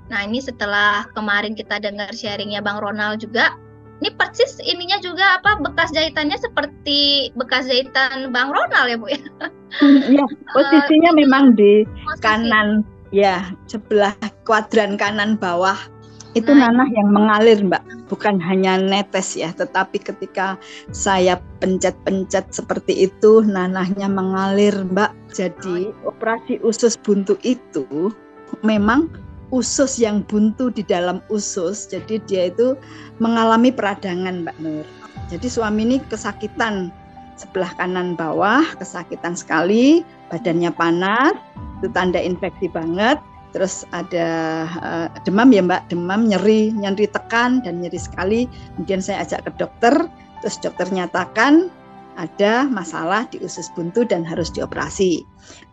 Nah, ini setelah kemarin kita dengar sharingnya Bang Ronald juga, ini persis ininya juga bekas jahitannya seperti bekas jahitan Bang Ronald ya Bu ya? Ya, posisinya memang di posisi kanan, ya sebelah kuadran kanan bawah. Itu nanah yang mengalir Mbak, bukan hanya netes ya, tetapi ketika saya pencet-pencet seperti itu, nanahnya mengalir Mbak. Jadi operasi usus buntu itu memang usus yang buntu di dalam usus, jadi dia itu mengalami peradangan Mbak Nur. Jadi suami ini kesakitan sebelah kanan bawah, kesakitan sekali, badannya panas, itu tanda infeksi banget. Terus ada demam ya Mbak, demam, nyeri tekan dan nyeri sekali. Kemudian saya ajak ke dokter, terus dokter nyatakan ada masalah di usus buntu dan harus dioperasi.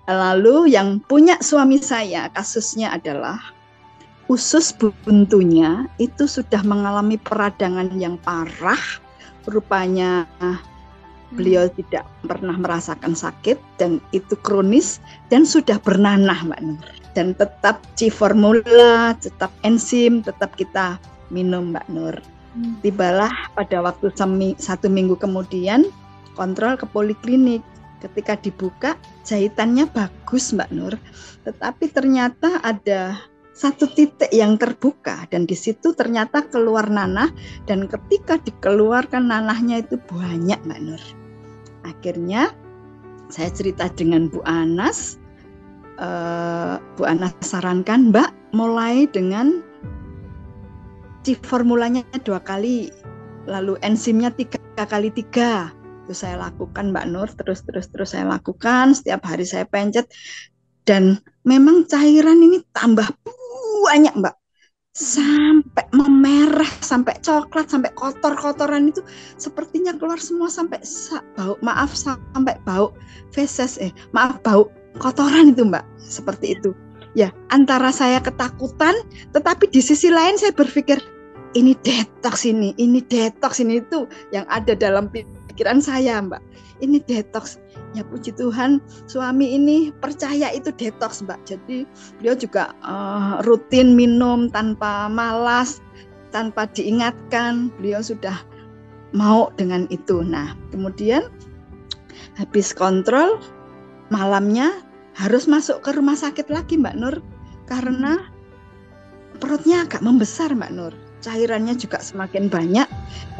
Lalu yang punya suami saya kasusnya adalah usus buntunya itu sudah mengalami peradangan yang parah, rupanya beliau tidak pernah merasakan sakit dan itu kronis dan sudah bernanah Mbak Nur. Dan tetap C-formula, tetap enzim, tetap kita minum Mbak Nur. Tibalah pada waktu 1 minggu kemudian kontrol ke poliklinik. Ketika dibuka jahitannya bagus Mbak Nur, tetapi ternyata ada satu titik yang terbuka dan di situ ternyata keluar nanah dan ketika dikeluarkan nanahnya itu banyak Mbak Nur. Akhirnya saya cerita dengan Bu Anas. Bu Anas sarankan Mbak mulai dengan formulanya 2 kali, lalu enzimnya 3 kali 3. Itu saya lakukan Mbak Nur, terus saya lakukan, setiap hari saya pencet dan memang cairan ini tambah banyak Mbak, sampai memerah, sampai coklat, sampai kotor-kotoran itu sepertinya keluar semua sampai sampai bau feses, bau kotoran itu Mbak, seperti itu. Ya, antara saya ketakutan, tetapi di sisi lain saya berpikir ini detox ini itu yang ada dalam pikiran saya Mbak. Ini detox. Ya puji Tuhan, suami ini percaya itu detox Mbak. Jadi beliau juga rutin minum tanpa malas, tanpa diingatkan. Beliau sudah mau dengan itu. Nah, kemudian habis kontrol malamnya harus masuk ke rumah sakit lagi Mbak Nur karena perutnya agak membesar Mbak Nur, cairannya juga semakin banyak,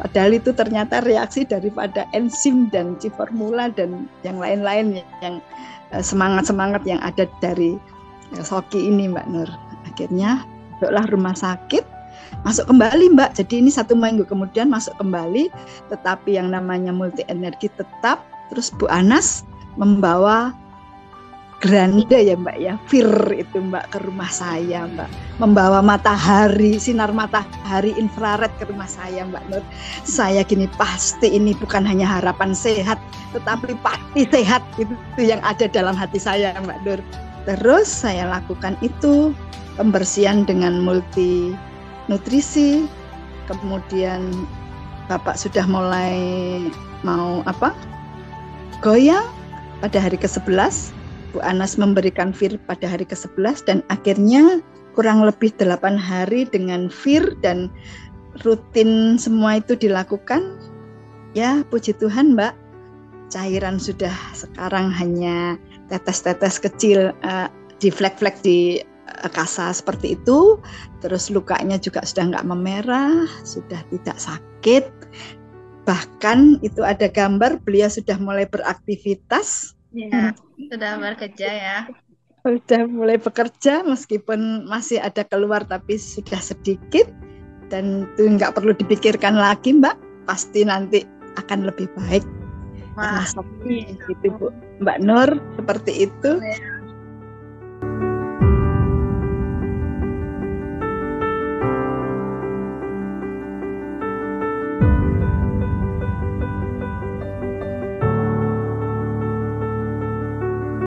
padahal itu ternyata reaksi daripada enzim dan C-formula dan yang lain-lain yang semangat-semangat yang ada dari Soki ini Mbak Nur. Akhirnya masuklah rumah sakit, masuk kembali Mbak, jadi ini 1 minggu kemudian masuk kembali, tetapi yang namanya multi energi tetap. Terus Bu Anas membawa Grande ya Mbak ya, Fir itu Mbak ke rumah saya Mbak, membawa matahari, sinar matahari infrared ke rumah saya Mbak Nur. Saya gini, pasti ini bukan hanya harapan sehat, tetapi pasti sehat, itu yang ada dalam hati saya Mbak Nur. Terus saya lakukan itu, pembersihan dengan multi nutrisi, kemudian Bapak sudah mulai mau goyang pada hari ke-11. Bu Anas memberikan Fir pada hari ke-11 dan akhirnya kurang lebih 8 hari dengan Fir dan rutin semua itu dilakukan. Ya puji Tuhan Mbak, cairan sudah sekarang hanya tetes-tetes kecil di flek-flek di kasa seperti itu. Terus lukanya juga sudah nggak memerah, sudah tidak sakit. Bahkan itu ada gambar beliau sudah mulai beraktivitas. Ya, sudah bekerja ya. Sudah mulai bekerja meskipun masih ada keluar tapi sudah sedikit dan itu nggak perlu dipikirkan lagi Mbak, pasti nanti akan lebih baik. Wah, gitu Bu Mbak Nur, seperti itu.